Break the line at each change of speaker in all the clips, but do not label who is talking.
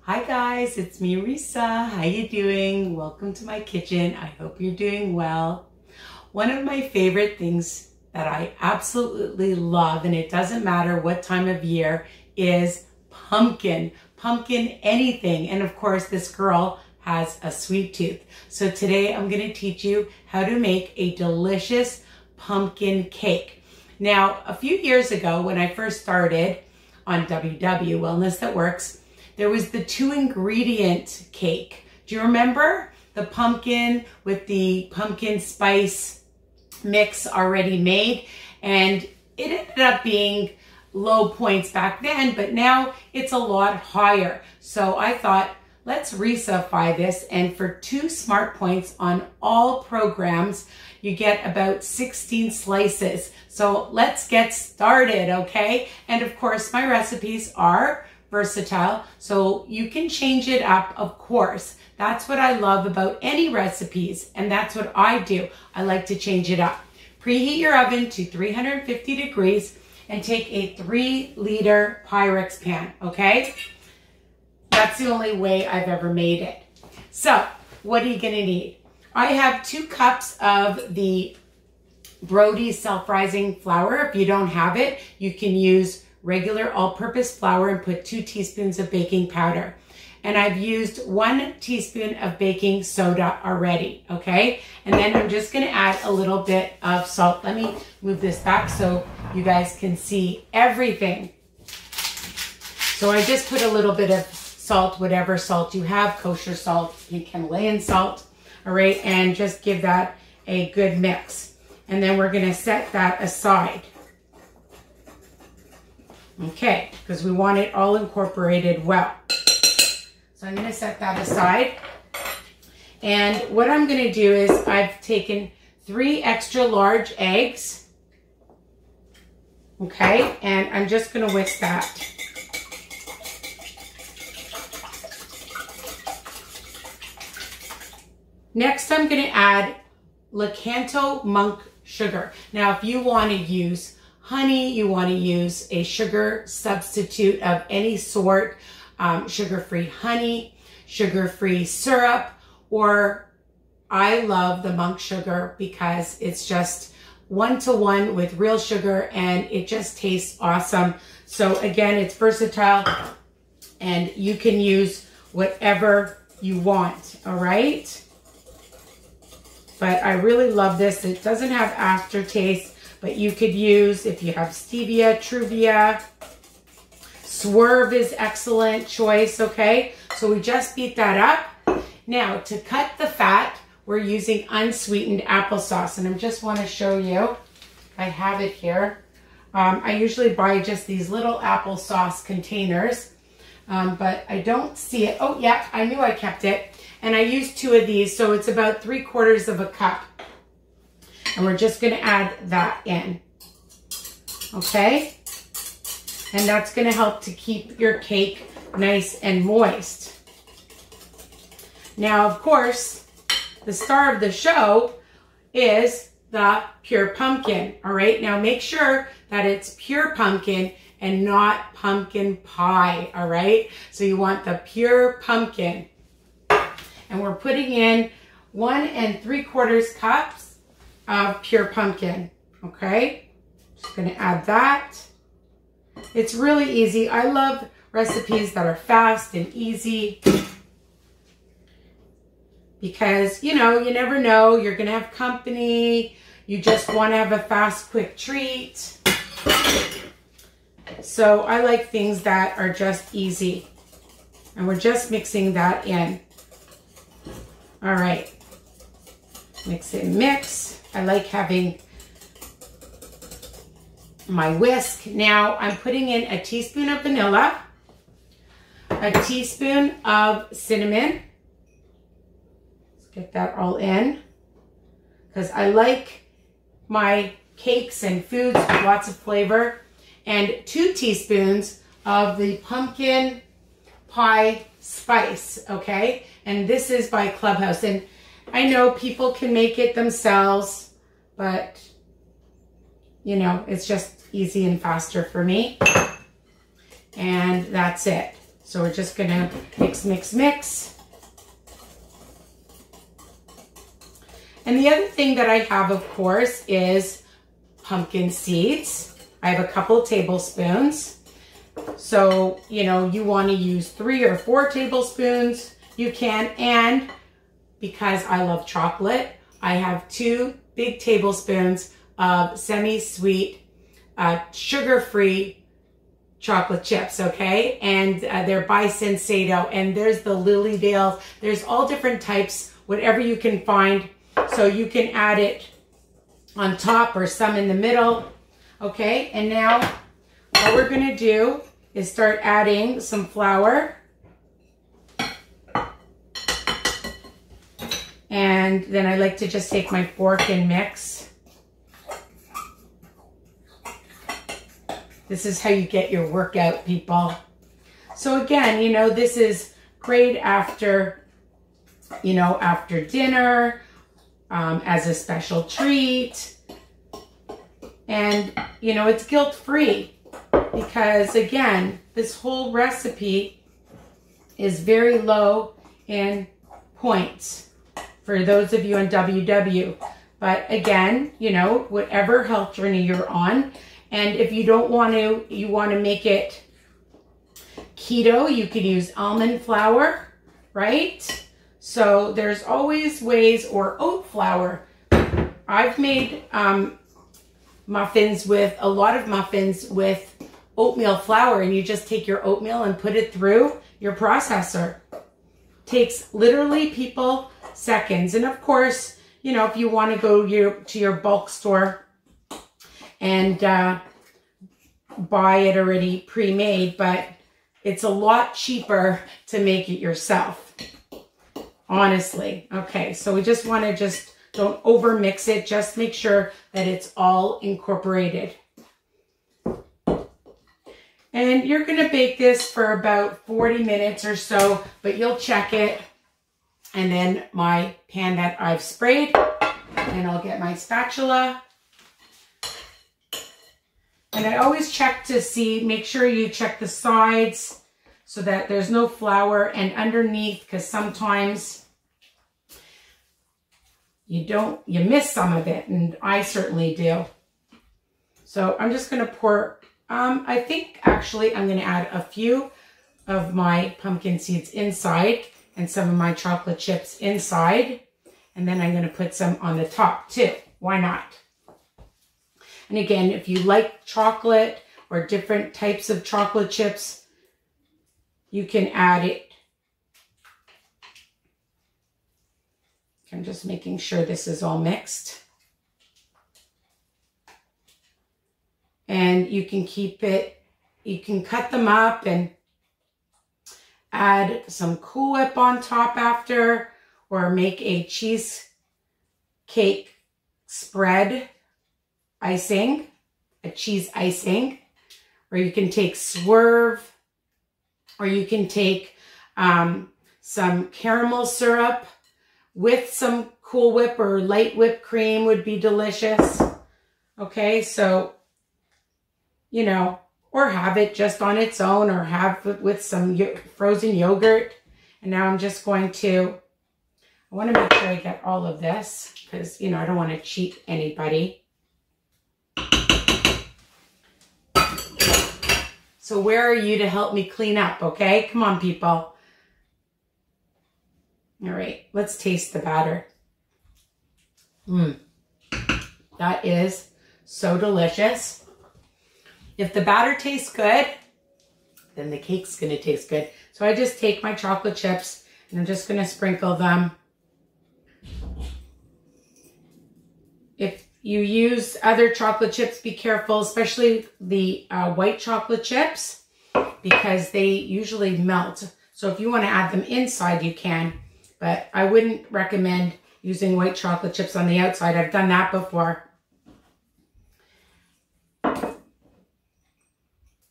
Hi guys, it's me Risa. How you doing? Welcome to my kitchen. I hope you're doing well. One of my favorite things that I absolutely love, and it doesn't matter what time of year, is pumpkin. Pumpkin anything. And of course this girl has a sweet tooth. So today I'm going to teach you how to make a delicious pumpkin cake. Now, a few years ago when I first started on WW, Wellness That Works, there was the 2-ingredient cake. Do you remember? The pumpkin with the pumpkin spice mix already made. And it ended up being low points back then, but now it's a lot higher. So I thought, let's Risa-fy this, and for 2 smart points on all programs, you get about 16 slices. So let's get started, okay? And of course, my recipes are versatile, so you can change it up, of course. That's what I love about any recipes, and that's what I do. I like to change it up. Preheat your oven to 350 degrees and take a 3-liter Pyrex pan, okay? That's the only way I've ever made it. So, what are you gonna need? I have 2 cups of the Brody self-rising flour. If you don't have it, you can use regular all-purpose flour and put 2 teaspoons of baking powder. And I've used 1 teaspoon of baking soda already, okay? And then I'm just gonna add a little bit of salt. Let me move this back so you guys can see everything. So I just put a little bit of salt, whatever salt you have, kosher salt, Himalayan salt, all right? And just give that a good mix. And then we're gonna set that aside. Okay, because we want it all incorporated well. So I'm gonna set that aside. And what I'm gonna do is I've taken 3 extra large eggs. Okay, and I'm just gonna whisk that. Next, I'm gonna add Lakanto Monk sugar. Now, if you wanna use honey, you want to use a sugar substitute of any sort, sugar-free honey, sugar-free syrup, or I love the monk sugar because it's just 1-to-1 with real sugar and it just tastes awesome. So again, it's versatile and you can use whatever you want, all right? But I really love this. It doesn't have aftertaste. But you could use, if you have stevia, truvia, swerve is excellent choice, okay? So we just beat that up. Now, to cut the fat, we're using unsweetened applesauce. And I just want to show you, I have it here. I usually buy just these little applesauce containers, but I don't see it. Oh, yeah, I knew I kept it. And I used 2 of these, so it's about 3/4 of a cup. And we're just going to add that in, okay? And that's going to help to keep your cake nice and moist. Now, of course, the star of the show is the pure pumpkin, all right? Now, make sure that it's pure pumpkin and not pumpkin pie, all right? So you want the pure pumpkin. And we're putting in 1 3/4 cups of pure pumpkin, okay? Just gonna add that. It's really easy. I love recipes that are fast and easy because, you know, you never know, you're gonna have company, you just wanna have a fast, quick treat. So I like things that are just easy. And we're just mixing that in. All right, mix and mix. I like having my whisk. Now I'm putting in a teaspoon of vanilla, a teaspoon of cinnamon. Let's get that all in because I like my cakes and foods with lots of flavor. And 2 teaspoons of the pumpkin pie spice, okay? And this is by Clubhouse. And I know people can make it themselves, but you know, it's just easy and faster for me. And that's it. So we're just gonna mix, mix, mix. And the other thing that I have, of course, is pumpkin seeds. I have a couple tablespoons. So, you know, you want to use 3 or 4 tablespoons, you can. And because I love chocolate, I have 2 big tablespoons of semi-sweet, sugar-free chocolate chips, okay? And they're by Sensado, and there's the Lilydale. There's all different types, whatever you can find. So you can add it on top or some in the middle, okay? And now what we're gonna do is start adding some flour. And then I like to just take my fork and mix. This is how you get your workout, people. So again, you know, this is great after, you know, after dinner, as a special treat. And, you know, it's guilt-free because, again, this whole recipe is very low in points for those of you on WW. But again, you know, whatever health journey you're on, and if you don't want to, you want to make it keto, you can use almond flour, right? So there's always ways, or oat flour. I've made muffins with, a lot of muffins with oatmeal flour, and you just take your oatmeal and put it through your processor. Takes literally, people, seconds. And of course, you know, if you want to go to your bulk store and buy it already pre-made, but it's a lot cheaper to make it yourself, honestly. Okay, so we just want to don't over mix it. Just make sure that it's all incorporated. And you're going to bake this for about 40 minutes or so, but you'll check it. And then my pan that I've sprayed, and I'll get my spatula. And I always check to see, make sure you check the sides so that there's no flour, and underneath, because sometimes you miss some of it, and I certainly do. So I'm just going to pour, I think actually I'm going to add a few of my pumpkin seeds inside and some of my chocolate chips inside. And then I'm going to put some on the top too. Why not? And again, if you like chocolate or different types of chocolate chips, you can add it. I'm just making sure this is all mixed. And you can keep it, you can cut them up and add some Cool Whip on top after, or make a cheesecake spread icing, a cheese icing, or you can take Swerve, or you can take some caramel syrup with some Cool Whip, or light whipped cream would be delicious. Okay, so, you know, or have it just on its own, or have it with some frozen yogurt. And now I'm just going to, I want to make sure I get all of this because, you know, I don't want to cheat anybody. So where are you to help me clean up, okay? Come on, people. All right, let's taste the batter. That is so delicious. If the batter tastes good, then the cake's going to taste good. So I just take my chocolate chips and I'm just going to sprinkle them. If you use other chocolate chips, be careful, especially the white chocolate chips, because they usually melt. So if you want to add them inside, you can. But I wouldn't recommend using white chocolate chips on the outside. I've done that before.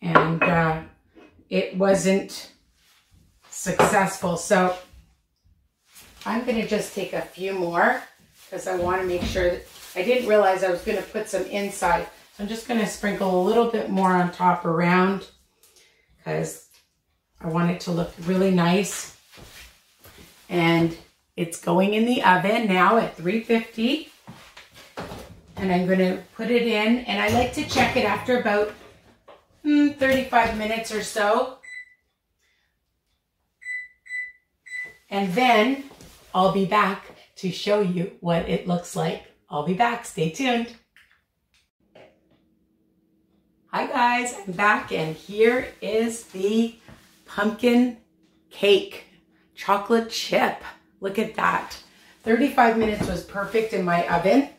And it wasn't successful. So I'm going to just take a few more because I want to make sure that I didn't realize I was going to put some inside. So I'm just going to sprinkle a little bit more on top around because I want it to look really nice. And it's going in the oven now at 350. And I'm going to put it in, and I like to check it after about 35 minutes or so. And then I'll be back to show you what it looks like. I'll be back. Stay tuned. Hi guys, I'm back, and here is the pumpkin cake chocolate chip. Look at that. 35 minutes was perfect in my oven,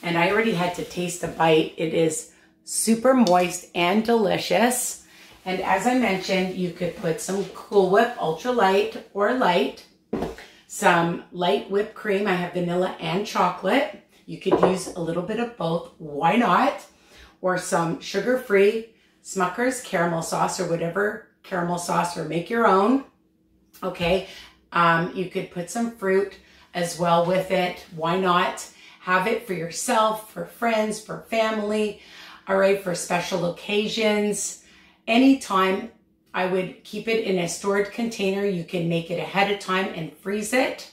and I already had to taste a bite. It is super moist and delicious. And as I mentioned, you could put some Cool Whip ultra light or light, some light whipped cream. I have vanilla and chocolate. You could use a little bit of both. Why not? Or some sugar-free Smucker's caramel sauce or whatever caramel sauce, or make your own. Okay. You could put some fruit as well with it. Why not? Have it for yourself, for friends, for family. All right. For special occasions. Anytime. I would keep it in a stored container. You can make it ahead of time and freeze it.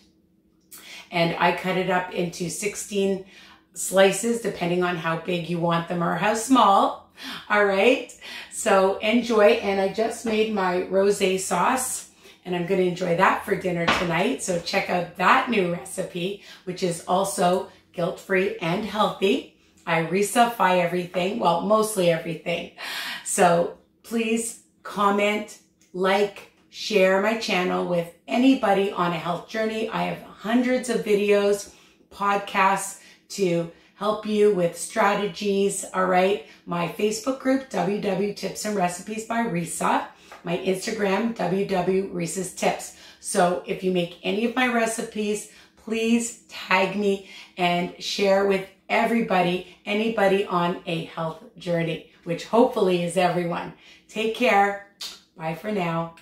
And I cut it up into 16 slices, depending on how big you want them or how small. All right. So enjoy. And I just made my rosé sauce, and I'm going to enjoy that for dinner tonight. So check out that new recipe, which is also guilt-free and healthy. I Risa-fy everything. Well, mostly everything. So please comment, like, share my channel with anybody on a health journey. I have hundreds of videos, podcasts to help you with strategies. All right. My Facebook group, WW Tips and Recipes by Risa. My Instagram, WW Risa's Tips. So if you make any of my recipes, please tag me and share with everybody, anybody on a health journey, which hopefully is everyone. Take care. Bye for now.